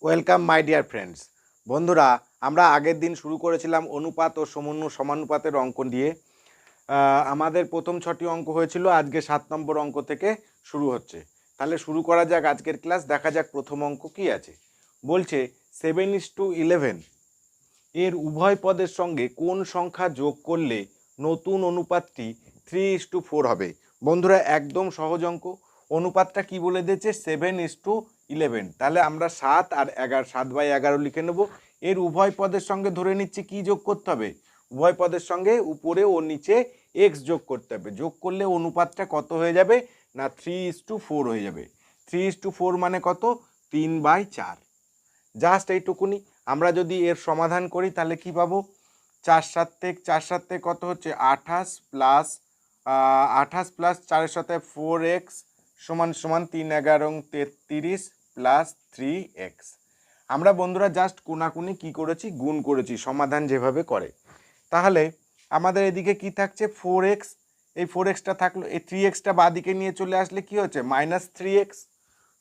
Welcome my dear friends. বন্ধুরা, আমরা আগের দিন শুরু করেছিলাম অনুপাত ও সমানুপাতের অঙ্ক দিয়ে। আমাদের প্রথম 6টি অঙ্ক হয়েছিল, আজকে 7 নম্বর অঙ্ক থেকে শুরু হচ্ছে। তাহলে শুরু করা যাক আজকের ক্লাস। দেখা যাক প্রথম অঙ্ক কি আছে। বলছে 7:11 এর উভয় পদের সঙ্গে কোন সংখ্যা যোগ করলে নতুন অনুপাতটি 3:4 হবে। বন্ধুরা, একদম সহজ অঙ্ক। অনুপাতটা কি বলে দিয়েছে? 7:11। তাহলে আমরা 7 আর 11, 7/11 লিখে নেব। এর উভয় পদের সঙ্গে ধরে নিচ্ছি কি যোগ করতে হবে? উভয় পদের সঙ্গে উপরে ও নিচে এক্স যোগ করতে হবে। যোগ করলে অনুপাতটা কত হয়ে যাবে? না 3:4 হয়ে যাবে। 3:4 মানে কত? 3/4। জাস্ট এইটুকুনি। আমরা যদি এর সমাধান করি তাহলে কি পাবো? 4 কত হচ্ছে? 28 প্লাস 4 সমান সমান 3 11 33 প্লাস 3x। আমরা বন্ধুরা জাস্ট কোনাকুনি কি করেছি? গুণ করেছি, সমাধান যেভাবে করে। তাহলে আমাদের এদিকে কি থাকছে? 4x। এই 4xটা থাকলো, এই 3xটা বাদিকে নিয়ে চলে আসলে কি হচ্ছে? -3x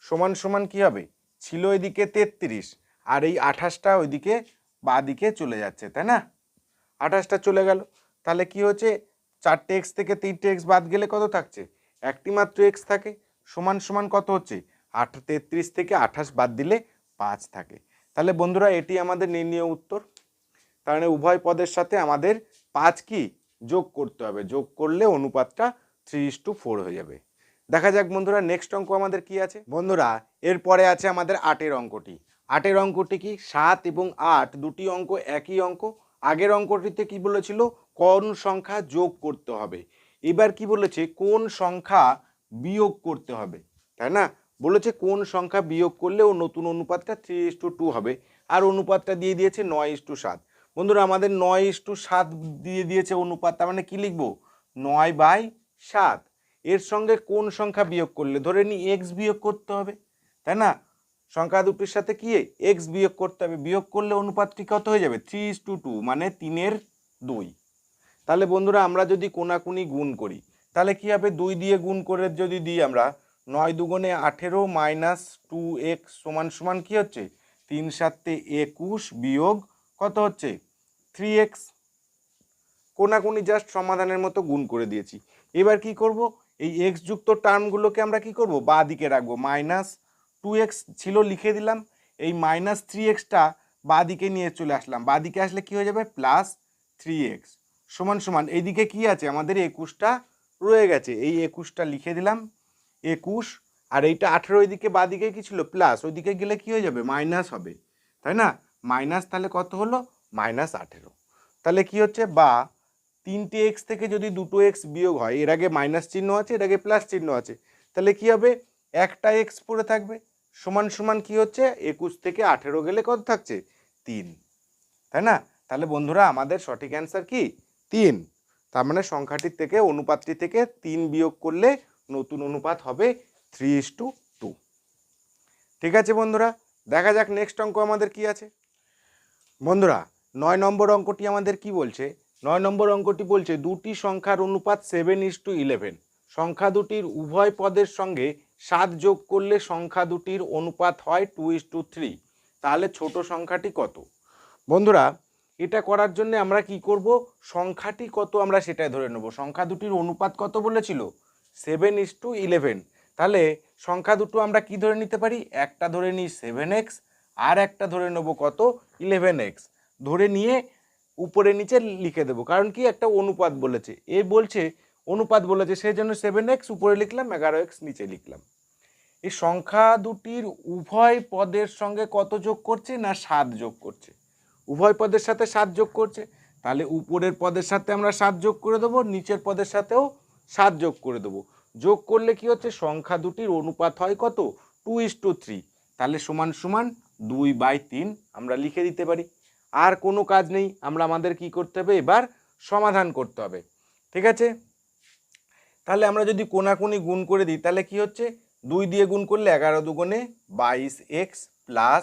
সমান সমান কি হবে? ছিল এদিকে 33, আর এই 28টা ওইদিকে বাদিকে চলে যাচ্ছে, তাই না? 28টা চলে গেল। তাহলে কি হচ্ছে? 4টে এক্স থেকে 3টে এক্স বাদ গেলে কত থাকছে? একটি মাত্র এক্স থাকে। সমান সমান কত হচ্ছে? 33 থেকে 28 বাদ দিলে 5 থাকে। তাহলে বন্ধুরা, এটি আমাদের নির্ণীয় উত্তর। তার মানে উভয় পদের সাথে আমাদের 5 কি যোগ করতে হবে। যোগ করলে অনুপাতটা 3:4 হয়ে যাবে। দেখা যাক বন্ধুরা নেক্সট অঙ্ক আমাদের কি আছে। বন্ধুরা, এরপরে আছে আমাদের 8এর অঙ্কটি। 8এর অঙ্কটি কি? 7 এবং 8 দুটি অঙ্ক একই অঙ্ক। আগের অঙ্কটিতে কি বলেছিল? কোন সংখ্যা যোগ করতে হবে। এবার কি বলেছে? কোন সংখ্যা বিয়োগ করতে হবে, তাই না? বলেছে কোন সংখ্যা বিয়োগ করলে ও নতুন অনুপাতটা 3:2 হবে। আর অনুপাতটা দিয়ে দিয়েছে 9:7। বন্ধুরা, আমাদের 9:7 দিয়ে দিয়েছে অনুপাত। তার মানে কি লিখবো? 9/7। এর সঙ্গে কোন সংখ্যা বিয়োগ করলে? ধরে নি এক্স বিয়োগ করতে হবে, তাই না? সংখ্যা দুটির সাথে কি এক্স বিয়োগ করতে হবে। বিয়োগ করলে অনুপাতটি কত হয়ে যাবে? 3:2, মানে 3/2। তাহলে বন্ধুরা, আমরা যদি কোনাকুনি গুণ করি তাহলে কি হবে? 2 দিয়ে গুণ করে যদি দিই আমরা, 9 দুগুণে 18 মাইনাস 2x সমান সমান কি হচ্ছে? 3 7 21 বিয়োগ কত হচ্ছে? 3x। কোনাকুনি জাস্ট সমাধানের মতো গুণ করে দিয়েছি। এবার কি করব? এই এক্স যুক্ত টার্মগুলোকে আমরা কি করব? বাঁ দিকে রাখবো। -2x ছিল, লিখে দিলাম। এই -3xটা বাঁ দিকে নিয়ে চলে আসলাম। বাঁ দিকে আসলে কি হয়ে যাবে? +3x সমান সমান এইদিকে কি আছে? আমাদের 21টা রয়ে গেছে। এই 21টা লিখে দিলাম, 21। আর এইটা 18 ওইদিকে বাঁ দিকে কি ছিল? প্লাস। ওইদিকে গেলে কি হয়ে যাবে? মাইনাস হবে, তাই না? মাইনাস, তাহলে কত হলো? -18। তাহলে কি হচ্ছে? বা 3টে এক্স থেকে যদি 2টো এক্স বিয়োগ হয়, এর আগে মাইনাস চিহ্ন আছে, এর আগে প্লাস চিহ্ন আছে, তাহলে কি হবে? একটা এক্স পড়ে থাকবে। সমান সমান কি হচ্ছে? 21 থেকে 18 গেলে কত থাকছে? 3, তাই না? তাহলে বন্ধুরা, আমাদের সঠিক অ্যান্সার কি? 3। তার মানে সংখ্যাটির থেকে, অনুপাতটি থেকে 3 বিয়োগ করলে নতুন অনুপাত হবে 3:2। ঠিক আছে বন্ধুরা, দেখা যাক নেক্সট অঙ্ক আমাদের কি আছে। বন্ধুরা, 9 নম্বর অঙ্কটি আমাদের কি বলছে? 9 নম্বর অঙ্কটি বলছে দুটি সংখ্যার অনুপাত 7:11। সংখ্যা দুটির উভয় পদের সঙ্গে 7 যোগ করলে সংখ্যা দুটির অনুপাত হয় 2:3। তাহলে ছোট সংখ্যাটি কত? বন্ধুরা, এটা করার জন্য আমরা কি করব? সংখ্যাটি কত আমরা সেটাই ধরে নেব। সংখ্যা দুটির অনুপাত কত বলেছিল? 7:11। তাহলে সংখ্যা দুটো আমরা কি ধরে নিতে পারি? একটা ধরে নিই 7x, আর একটা ধরে নেব কত? 11x। ধরে নিয়ে উপরে নিচে লিখে দেবো, কারণ কি? একটা অনুপাত বলেছে, বলছে অনুপাত বলেছে, সেই জন্য 7x উপরে লিখলাম, 11x নিচে লিখলাম। এই সংখ্যা দুটির উভয় পদের সঙ্গে কত যোগ করছে? না 7 যোগ করছে। উভয় পদের সাথে 7 যোগ করছে। তাহলে উপরের পদের সাথে আমরা 7 যোগ করে দেবো, নিচের পদের সাথেও 7 যোগ করে দেবো। যোগ করলে কি হচ্ছে? সংখ্যা দুটির অনুপাত হয় কত? 2:3। তাহলে সমান সমান 2/3 আমরা লিখে দিতে পারি। আর কোনো কাজ নেই, আমাদের কি করতে হবে? এবার সমাধান করতে হবে। ঠিক আছে? তাহলে আমরা যদি কোনাকুনি গুণ করে দিই তাহলে কি হচ্ছে? 2 দিয়ে গুণ করলে 11 দুগুণে 22x প্লাস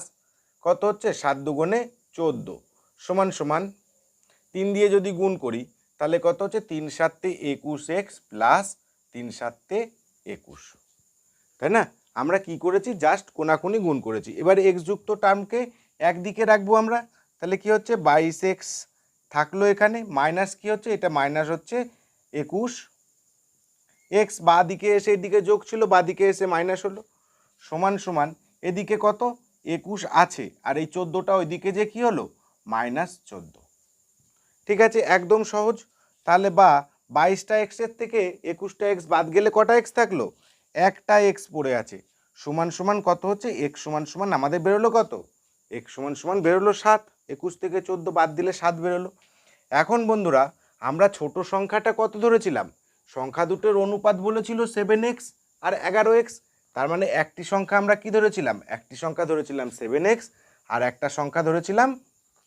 কত হচ্ছে? 7 দুগুণে 14 সমান সমান 3 দিয়ে যদি গুণ করি তাহলে কত হচ্ছে? 3 7 21x প্লাস 3 7 21, তাই না? আমরা কি করেছি, জাস্ট কোনাকুনি গুণ করেছি। এবার এক্স যুক্ত টার্মকে একদিকে রাখবো আমরা, তাহলে কি হচ্ছে 22x থাকলো এখানে, মাইনাস কি হচ্ছে, এটা মাইনাস হচ্ছে 21, এক্স বা দিকে এসে এদিকে যোগ ছিল, বা দিকে এসে মাইনাস হলো, সমান সমান এদিকে কত 21 আছে, আর এই 14টা ওইদিকে যে কি হলো -14। ঠিক আছে, একদম সহজ। তাহলে বা 22টা এক্সের থেকে 21টা এক্স বাদ গেলে কটা এক্স থাকলো, একটা এক্স পড়ে আছে, সমান সমান কত হচ্ছে, এক্স সমান সমান আমাদের বেরোলো কত, এক্স সমান সমান বেরোলো 7, 21 থেকে 14 বাদ দিলে 7 বেরোলো। এখন বন্ধুরা আমরা ছোট সংখ্যাটা কত ধরেছিলাম, সংখ্যা দুটোর অনুপাত বলেছিল 7x আর 11x, তার মানে একটি সংখ্যা আমরা কি ধরেছিলাম, একটি সংখ্যা ধরেছিলাম 7x আর একটা সংখ্যা ধরেছিলাম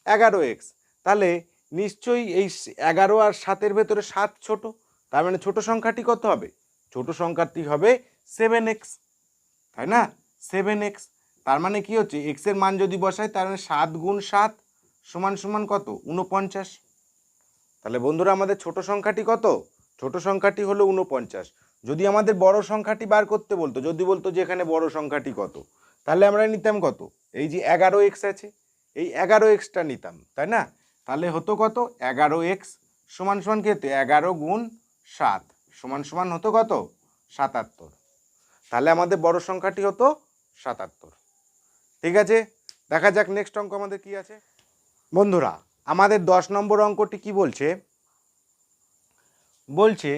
11x। তাহলে নিশ্চয়ই এই 11 আর 7-এর ভেতরে 7 ছোট, তার মানে ছোট সংখ্যাটি কত হবে, ছোট সংখ্যাটি হবে 7x, তাই না, 7x। তার মানে কি হচ্ছে, x এর মান যদি বসাই তার মানে 7 গুণ 7 সমান সমান কত 49। তাহলে বন্ধুরা আমাদের ছোট সংখ্যাটি কত, ছোট সংখ্যাটি হলো 49। যদি আমাদের বড় সংখ্যাটি বার করতে বলতো, যদি বলতো যে এখানে বড় সংখ্যাটি কত, তাহলে আমরা নিতাম কত, এই যে 11x আছে, এই 11xটা নিতাম, তাই না। তাহলে হতো কত 11x সমান সমান কি হতো 11 গুণ 7 সমান সমান হতো কত 77। তাহলে আমাদের বড় সংখ্যাটি হতো 77। ঠিক আছে, দেখা যাক নেক্সট অঙ্ক আমাদের কি আছে। বন্ধুরা আমাদের 10 নম্বর অঙ্কটি কি বলছে, বলছে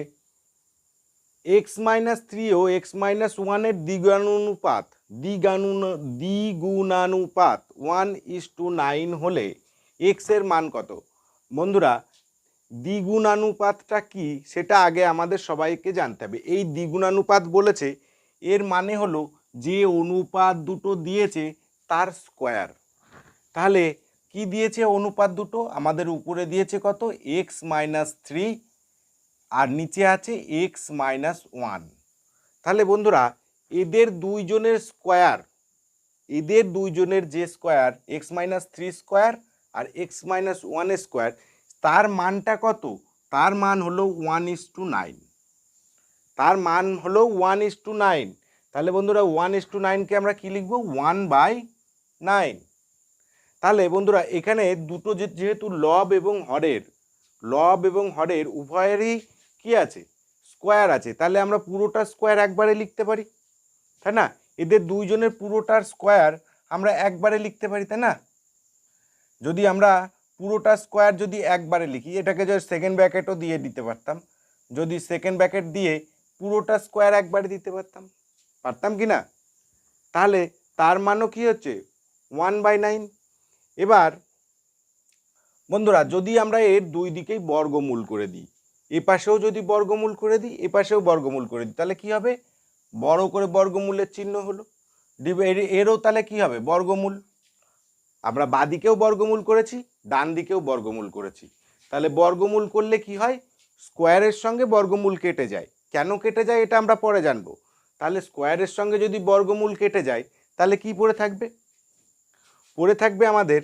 x-3 ও x-1 দ্বিগুণানুপাত 1:9 হলে x এর মান কত। বন্ধুরা দ্বিগুণানুপাতটা কি সেটা আগে আমাদের সবাইকে জানতে হবে। এই দ্বিগুণানুপাত বলেছে, এর মানে হলো যে অনুপাত দুটো দিয়েছে তার স্কোয়ার। তাহলে কি দিয়েছে অনুপাত দুটো, আমাদের উপরে দিয়েছে কত x-3 আর নিচে আছে x-1। তাহলে বন্ধুরা এদের দুইজনের স্কোয়ার, এদের দুইজনের যে স্কোয়ার x-3 স্কোয়ার আর x-1 স্কোয়ার, তার মানটা কত, তার মান হলো 1:9, তার মান হলো 1:9। তাহলে বন্ধুরা 1:9কে আমরা কি লিখবো 1/9। তাহলে বন্ধুরা এখানে দুটো যেহেতু লব এবং হরের উভয়েরই কি আছে স্কোয়ার আছে, তাহলে আমরা পুরোটা স্কোয়ার একবারে লিখতে পারি, তাই না। এদের দুইজনের পুরোটার স্কোয়ার আমরা একবারে লিখতে পারি, তাই না। যদি আমরা পুরোটা স্কোয়ার যদি একবারে লিখি, এটাকে যদি সেকেন্ড ব্র্যাকেটও দিয়ে দিতে পারতাম, যদি সেকেন্ড ব্র্যাকেট দিয়ে পুরোটা স্কোয়ার একবারে দিতে পারতাম কি না। তাহলে তার মানও কি হচ্ছে 1/9। এবার বন্ধুরা যদি আমরা এর দুই দিকেই বর্গমূল করে দিই, এ পাশেও যদি বর্গমূল করে দিই, এ পাশেও বর্গমূল করে দিই, তাহলে কি হবে বড় করে বর্গমূলের চিহ্ন হলো, এরও তাহলে কি হবে বর্গমূল। আমরা বাদিকেও বর্গমূল করেছি, ডান দিকেও বর্গমূল করেছি, তাহলে বর্গমূল করলে কি হয় স্কোয়ারের সঙ্গে বর্গমূল কেটে যায়। কেন কেটে যায় এটা আমরা পরে জানবো। তাহলে স্কোয়ারের সঙ্গে যদি বর্গমূল কেটে যায় তাহলে কি পড়ে থাকবে, পড়ে থাকবে আমাদের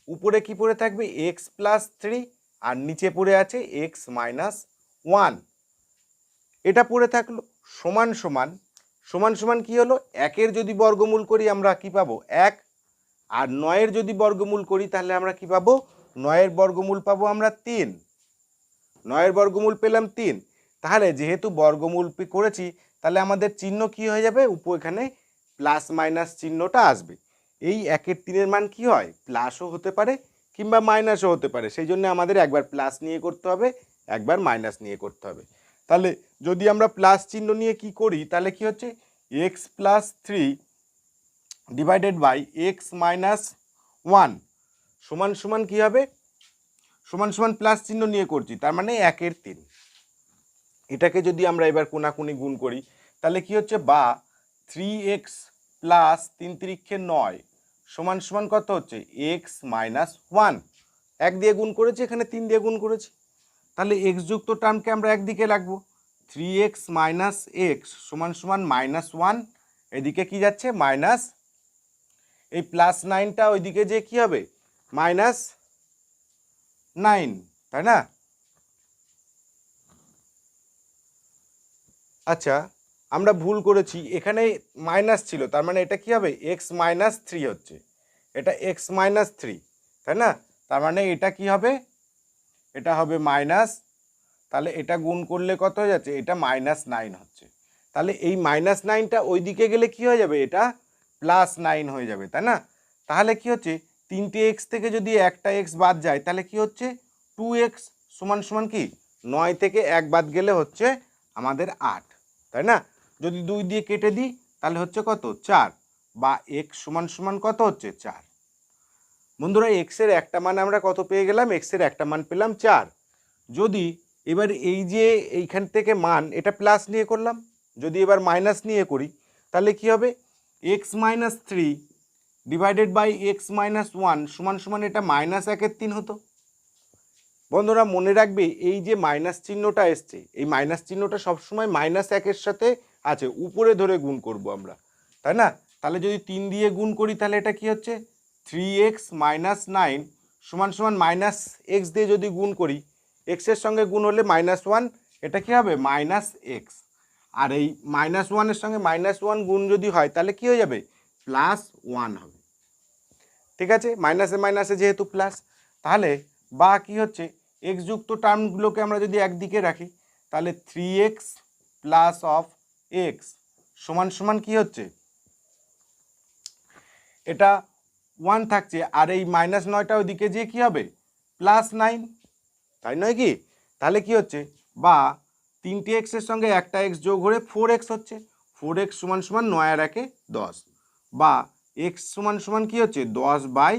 উপরে কি পড়ে থাকবে x+3 আর নিচে পড়ে আছে x-1, এটা পড়ে থাকলো। সমান সমান সমান সমান কি হলো, একের যদি বর্গমূল করি আমরা কি পাবো 1, আর 9-এর যদি বর্গমূল করি তাহলে আমরা কি পাবো 9-এর বর্গমূল পাবো আমরা 3, 9-এর বর্গমূল পেলাম 3। তাহলে যেহেতু বর্গমূল করেছি তাহলে আমাদের চিহ্ন কি হয়ে যাবে, এখানে প্লাস মাইনাস চিহ্নটা আসবে। এই 1-3-এর মান কি হয় প্লাসও হতে পারে কিংবা মাইনাসও হতে পারে, সেই জন্য আমাদের একবার প্লাস নিয়ে করতে হবে একবার মাইনাস নিয়ে করতে হবে। তাহলে যদি আমরা প্লাস চিহ্ন নিয়ে কি করি তাহলে কি হচ্ছে x+3 ডিভাইডেড বাই x-1 সমান সমান কি হবে, সমান সমান প্লাস চিহ্ন নিয়ে করছি তার মানে 1/3। এটাকে যদি আমরা এবার কোনাকুনি গুণ করি তাহলে কি হচ্ছে বা 3x প্লাস 3×3=9 সমান সমান কত হচ্ছে x-1। 1 দিয়ে গুণ করেছি, এখানে 3 দিয়ে গুণ করেছি, তাহলে x যুক্ত টার্মকে আমরা একদিকে রাখবো, 3x - x সমান সমান -1, এদিকে কি যাচ্ছে মাইনাস, এই +9টা ওইদিকে যে কি হবে -9, তাই না। আচ্ছা আমরা ভুল করেছি, এখানে মাইনাস ছিল, তার মানে এটা কি হবে এক্স মাইনাস থ্রি হচ্ছে, এটা এক্স মাইনাস থ্রি, তাই না? তার মানে এটা কি হবে, এটা হবে মাইনাস, তাহলে এটা গুণ করলে কত হয়ে যাচ্ছে, এটা মাইনাস নাইন হচ্ছে। তাহলে এই মাইনাস নাইনটা ওই দিকে গেলে কি হয়ে যাবে, এটা প্লাস নাইন হয়ে যাবে, তাই না? তাহলে কি হচ্ছে, তিনটে এক্স থেকে যদি একটা এক্স বাদ যায় তাহলে কি হচ্ছে, টু এক্স সমান সমান কি, নয় থেকে এক বাদ গেলে হচ্ছে আমাদের আট, তাই না? যদি দুই দিয়ে কেটে দিই তাহলে হচ্ছে কত, চার, বা এক্স সমান সমান কত হচ্ছে, চার। বন্ধুরা এক্সের একটা মান আমরা কত পেয়ে গেলাম, এক্সের একটা মান পেলাম চার। যদি এবার এই যে এইখান থেকে মান এটা প্লাস নিয়ে করলাম, যদি এবার মাইনাস নিয়ে করি তাহলে কি হবে, x minus three divided by x minus one সমান সমান এটা মাইনাস একের তিন হতো। বন্ধুরা মনে রাখবে এই যে মাইনাস চিহ্নটা এসছে, এই মাইনাস চিহ্নটা সবসময় মাইনাস একের সাথে আছে, উপরে ধরে গুণ করব আমরা, তাই না? তাহলে যদি তিন দিয়ে গুণ করি তাহলে এটা কি হচ্ছে, থ্রি এক্স মাইনাস নাইন সমান সমান মাইনাস এক্স দিয়ে যদি গুণ করি, এক্সের সঙ্গে গুণ হলে মাইনাস ওয়ান, এটা কি হবে মাইনাস এক্স, আর এই মাইনাস ওয়ানের সঙ্গে মাইনাস ওয়ান গুণ যদি হয় তাহলে কি হয়ে যাবে, প্লাস ওয়ান হবে। ঠিক আছে, মাইনাসে মাইনাসে যেহেতু প্লাস, তাহলে বা কি হচ্ছে, এক্স যুক্ত টার্মগুলোকে আমরা যদি একদিকে রাখি তাহলে three x plus of x সমান সমান কি হচ্ছে, এটা ওয়ান থাকছে, আর এই মাইনাস নয়টা ওইদিকে যেয়ে কী হবে, প্লাস নাইন, তাই নয় কি? তাহলে কি হচ্ছে, বা তিনটে এক্সের সঙ্গে একটা এক্স যোগ হয়ে ফোর এক্স হচ্ছে, ফোর এক্স সমান সমান নয় আর একে দশ, বা এক্স সমান সমান কী হচ্ছে, দশ বাই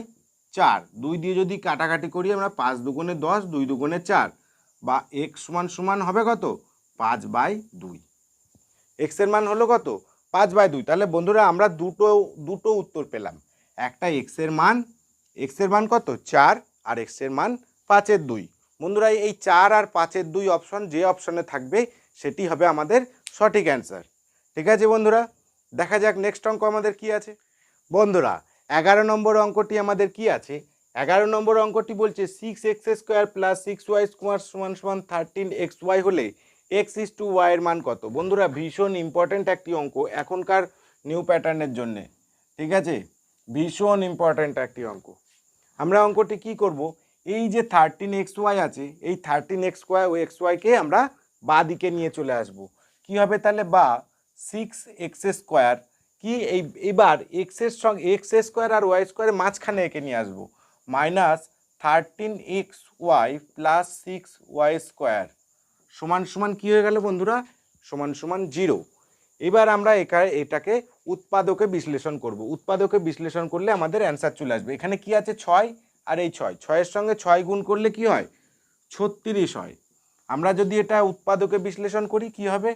চার, দুই দিয়ে যদি কাটাকাটি করি আমরা, পাঁচ দুগুণে দশ, দুই দুগুণে চার, বা এক্স সমান সমান হবে কত, পাঁচ বাই দুই। এক্সের মান হলো কত, পাঁচ বাই দুই। তাহলে বন্ধুরা আমরা দুটো উত্তর পেলাম, একটা এক্সের মান কত, চার, আর এক্সের মান পাঁচের দুই। বন্ধুরা এই চার আর পাঁচের দুই অপশন যে অপশনে থাকবে সেটি হবে আমাদের সঠিক অ্যান্সার। ঠিক আছে বন্ধুরা, দেখা যাক নেক্সট অঙ্ক আমাদের কি আছে। বন্ধুরা 11 নম্বর অঙ্কটি আমাদের কি আছে, 11 নম্বর অঙ্কটি বলছে six x square plus six y square সমান সমান 13xy হলে এক্স ইস টু ওয়াই এর মান কত। বন্ধুরা ভীষণ ইম্পর্ট্যান্ট একটি অঙ্ক এখনকার নিউ প্যাটার্নের জন্যে, ঠিক আছে, ভীষণ ইম্পর্ট্যান্ট একটি অঙ্ক। আমরা অঙ্কটি কি করব, এই যে 13xy আছে, এই 13xyকে আমরা বাঁ দিকে নিয়ে চলে আসব। কি হবে তাহলে, বা সিক্স এক্স স্কোয়ার কি, এইবার এক্সের সঙ্গে এক্স স্কোয়ার আর ওয়াই স্কোয়ারের মাঝখানে একে নিয়ে আসবো, minus 13xy plus six y square সমান সমান কী হয়ে গেল বন্ধুরা, সমান সমান জিরো। এবার আমরা এটাকে উৎপাদকে বিশ্লেষণ করব, উৎপাদকে বিশ্লেষণ করলে আমাদের অ্যান্সার চলে আসবে। এখানে কি আছে, ছয়, আর এই ছয়, ছয়ের সঙ্গে ছয় গুণ করলে কি হয়, 36 হয়। আমরা যদি এটা উৎপাদকে বিশ্লেষণ করি কি হবে,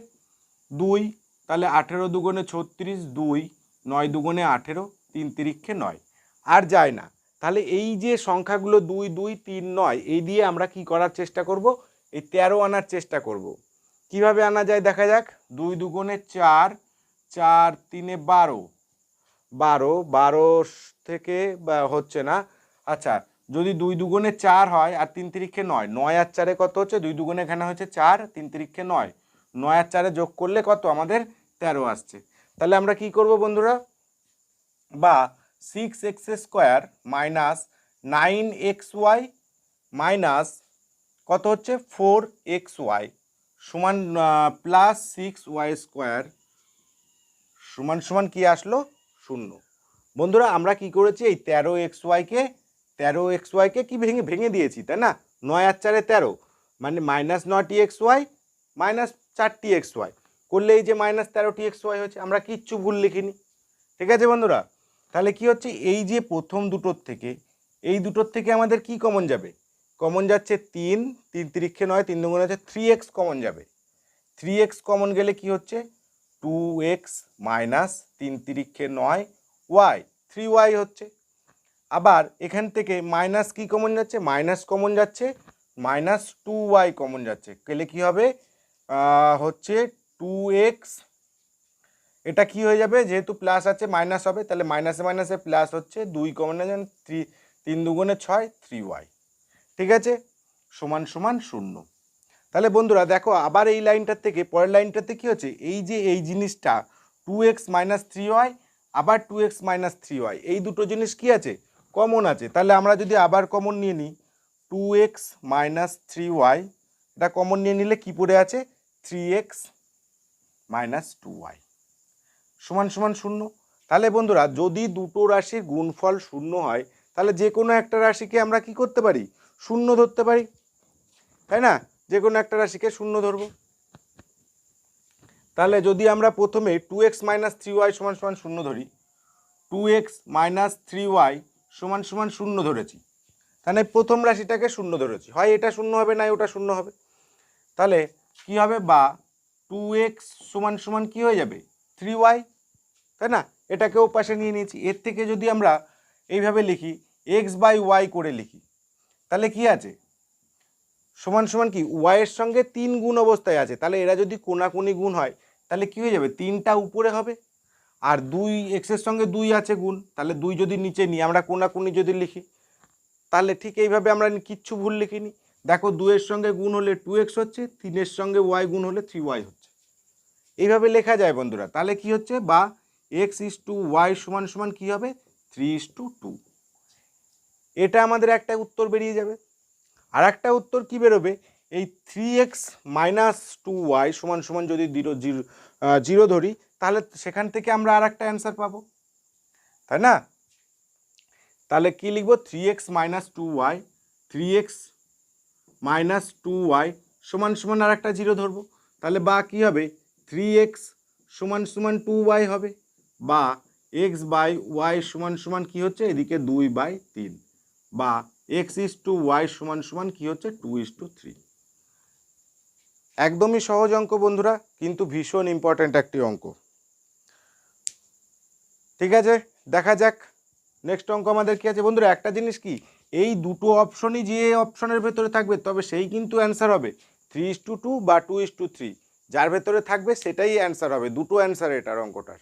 দুই, তাহলে 18 দুগুণে 36, দুই, নয় দুগুণে 18, তিন তিরিক্ষে 9, আর যায় না। তাহলে এই যে সংখ্যাগুলো 2 2 3 9, এই দিয়ে আমরা কি করার চেষ্টা করব, এই 13 আনার চেষ্টা করব। কিভাবে আনা যায় দেখা যাক, 2 দুগুণে 4, 4 তিনে 12, 12 থেকে হচ্ছে না, আচ্ছা যদি 2 দুগুণে 4 হয় আর 3 তিরিক্ষে 9, 9 আর 4 কত হচ্ছে, 2 দুগুণে এখানে হচ্ছে 4, 3 তিরিক্ষে 9, 9 আর 4 যোগ করলে কত আমাদের 13 আসছে। তাহলে আমরা কি করব বন্ধুরা, বা six x square minus 9xy minus কত হচ্ছে 4xy সমান প্লাস সিক্স ওয়াই স্কোয়ার সমান সমান কি আসলো, শূন্য। বন্ধুরা আমরা কি করেছি, এই 13xyকে কি ভেঙে ভেঙে দিয়েছি, তাই না, 9 আর 4 13, মানে মাইনাস 9টি xy মাইনাস 4টি xy করলে এই যে মাইনাস 13টি xy হচ্ছে, আমরা কিচ্ছু ভুল লিখিনি। ঠিক আছে বন্ধুরা, তাহলে কি হচ্ছে, এই যে প্রথম দুটোর থেকে এই দুটোর থেকে আমাদের কি কমন যাবে, কমন যাচ্ছে 3, 3 তিরিক্ষে 9, 3 দুগুণে হচ্ছে 3x কমন যাবে, 3x কমন গেলে কি হচ্ছে 2x মাইনাস 3 তিরিক্ষে 9 y, 3y হচ্ছে। আবার এখান থেকে মাইনাস কি কমন যাচ্ছে, মাইনাস কমন যাচ্ছে, মাইনাস 2y কমন যাচ্ছে, গেলে কি হবে হচ্ছে 2x, এটা কি হয়ে যাবে, যেহেতু প্লাস আছে মাইনাস হবে, তাহলে মাইনাসে মাইনাসে প্লাস হচ্ছে, 2 কমন যান 3 দুগুণে 6, 3y, ঠিক আছে, সমান সমান 0। তাহলে বন্ধুরা দেখো আবার এই লাইনটার থেকে পরের লাইনটাতে কী হচ্ছে, এই যে এই জিনিসটা 2x মাইনাস 3y আবার 2x মাইনাস 3y এই দুটো জিনিস কি আছে, কমন আছে। তাহলে আমরা যদি আবার কমন নিয়ে নিই 2x মাইনাস 3y, এটা কমন নিয়ে নিলে কি পড়ে আছে 3x মাইনাস 2y সমান সমান 0। তাহলে বন্ধুরা যদি দুটো রাশির গুণফল 0 হয় তাহলে যে কোনো একটা রাশিকে আমরা কি করতে পারি, 0 ধরতে পারি, তাই না? যে কোনো একটা রাশিকে 0 ধরব। তাহলে যদি আমরা প্রথমে 2x মাইনাস 3y সমান সমান 0 ধরি, 2x মাইনাস 3y সমান সমান 0 ধরেছি, তাহলে প্রথম রাশিটাকে 0 ধরেছি, হয় এটা 0 হবে না ওটা 0 হবে। তাহলে কি হবে, বা 2x সমান সমান কি হয়ে যাবে 3y, তাই না? এটাকেও পাশে নিয়ে নিয়েছি। এর থেকে যদি আমরা এইভাবে লিখি x বাই ওয়াই করে লিখি, তাহলে কি আছে সমান সমান কি y এর সঙ্গে 3 গুণ অবস্থায় আছে, তাহলে এরা যদি কোনাকুনি গুণ হয় তাহলে কি হয়ে যাবে 3টা উপরে হবে, আর 2 x এর সঙ্গে 2 আছে গুণ, তাহলে 2 যদি নিচে নিই আমরা কোনাকুনি যদি লিখি, তাহলে ঠিক এইভাবে আমরা কিচ্ছু ভুল লিখিনি। দেখো 2 এর সঙ্গে গুণ হলে 2x হচ্ছে, 3 এর সঙ্গে y গুণ হলে 3y হচ্ছে, এইভাবে লেখা যায় বন্ধুরা। তাহলে কি হচ্ছে, বা x:y সমান সমান কি হবে 3:2। এটা আমাদের একটা উত্তর বেরিয়ে যাবে। আর একটা উত্তর কি বেরোবে, এই 3x মাইনাস 2y সমান সমান যদি 0 ধরি তাহলে সেখান থেকে আমরা আর একটা অ্যান্সার পাবো, তাই না? তাহলে কি লিখব 3x minus 2y, 3x minus 2y সমান সমান আর একটা 0 ধরবো, তাহলে বা কি হবে 3x সমান সমান 2y হবে, বা x বাই ওয়াই সমান সমান কি হচ্ছে এদিকে 2/3, বা x:y সমান সমান কি হচ্ছে 2:3। একদমই সহজ অঙ্ক বন্ধুরা, কিন্তু ভীষণ ইম্পর্ট্যান্ট একটি অঙ্ক। ঠিক আছে, দেখা যাক নেক্সট অঙ্ক আমাদের কি আছে বন্ধুরা। একটা জিনিস কি, এই দুটো অপশনই যে অপশনের ভেতরে থাকবে তবে সেই কিন্তু অ্যান্সার হবে 3:2 বা 2:3, যার ভেতরে থাকবে সেটাই অ্যান্সার হবে, দুটো অ্যান্সার এটার অঙ্কটার।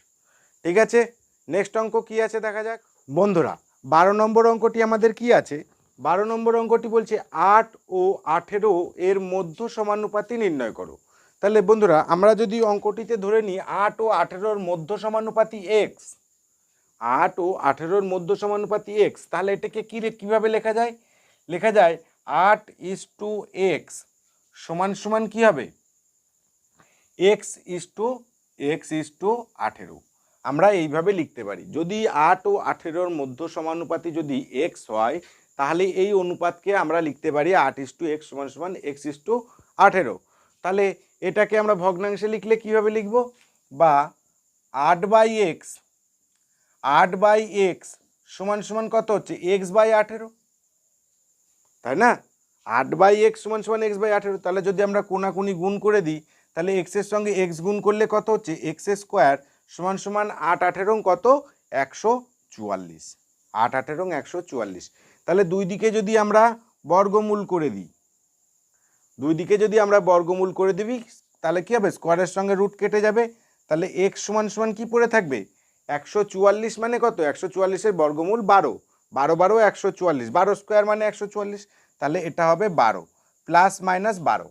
ঠিক আছে, নেক্সট অঙ্ক কি আছে দেখা যাক বন্ধুরা। 12 নম্বর অঙ্কটি আমাদের কি আছে, 12 নম্বর অঙ্কটি বলছে 8 ও 18 এর মধ্য সমানুপাতি নির্ণয় করো। তাহলে বন্ধুরা আমরা যদি অঙ্কটিতে ধরে নিই 8 ও 18 মধ্য সমানুপাতি x, 8 ও 18 মধ্য সমানুপাতি x, তাহলে এটাকে কিভাবে লেখা যায়, লেখা যায় 8:x সমান সমান কি হবে x:18। আমরা এইভাবে লিখতে পারি, যদি 8 ও 18 মধ্য সমানুপাতি যদি x হয় তাহলে এই অনুপাতকে আমরা লিখতে পারি 8:x সমান সমান x:18। তাহলে এটাকে আমরা ভগ্নাংশে লিখলে কিভাবে লিখব, বা 8/x সমান সমান কত হচ্ছে x/18, তাই না? 8/x সমান সমান x/18। তাহলে যদি আমরা কোনাকুনি গুণ করে দিই তাহলে x এর সঙ্গে x গুণ করলে কত হচ্ছে x² সমান সমান 8×18 কত 144, 8×18 144। তাহলে দুই দিকে যদি আমরা বর্গমূল করে দিই, দুই দিকে যদি আমরা বর্গমূল করে দিবি তাহলে কি হবে, স্কোয়ারের সঙ্গে রুট কেটে যাবে, তাহলে x সমান সমান কি পড়ে থাকবে 144, মানে কত 144 বর্গমূল 12, 12 12 144, 12 স্কোয়ার মানে 144, তাহলে এটা হবে 12 প্লাস মাইনাস 12।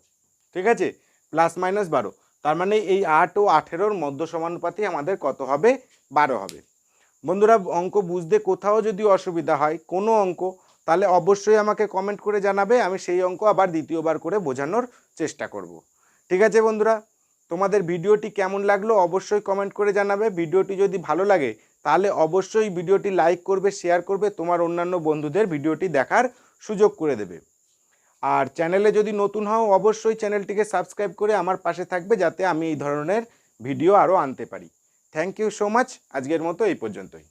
ঠিক আছে, প্লাস মাইনাস 12, তার মানে এই 8 ও 18 মধ্য সমানুপাতি আমাদের কত হবে 12 হবে। বন্ধুরা অঙ্ক বুঝতে কোথাও যদি অসুবিধা হয় কোনো অঙ্ক, তাহলে অবশ্যই আমাকে কমেন্ট করে জানাবে, আমি সেই অঙ্ক আবার দ্বিতীয়বার করে বোঝানোর চেষ্টা করব। ঠিক আছে বন্ধুরা, তোমাদের ভিডিওটি কেমন লাগলো অবশ্যই কমেন্ট করে জানাবে। ভিডিওটি যদি ভালো লাগে তাহলে অবশ্যই ভিডিওটি লাইক করবে, শেয়ার করবে, তোমার অন্যান্য বন্ধুদের ভিডিওটি দেখার সুযোগ করে দেবে। আর চ্যানেলে যদি নতুন হও অবশ্যই চ্যানেলটিকে সাবস্ক্রাইব করে আমার পাশে থাকবে, যাতে আমি এই ধরনের ভিডিও আরও আনতে পারি। থ্যাংক ইউ সো মাচ, আজকের মতো এই পর্যন্তই।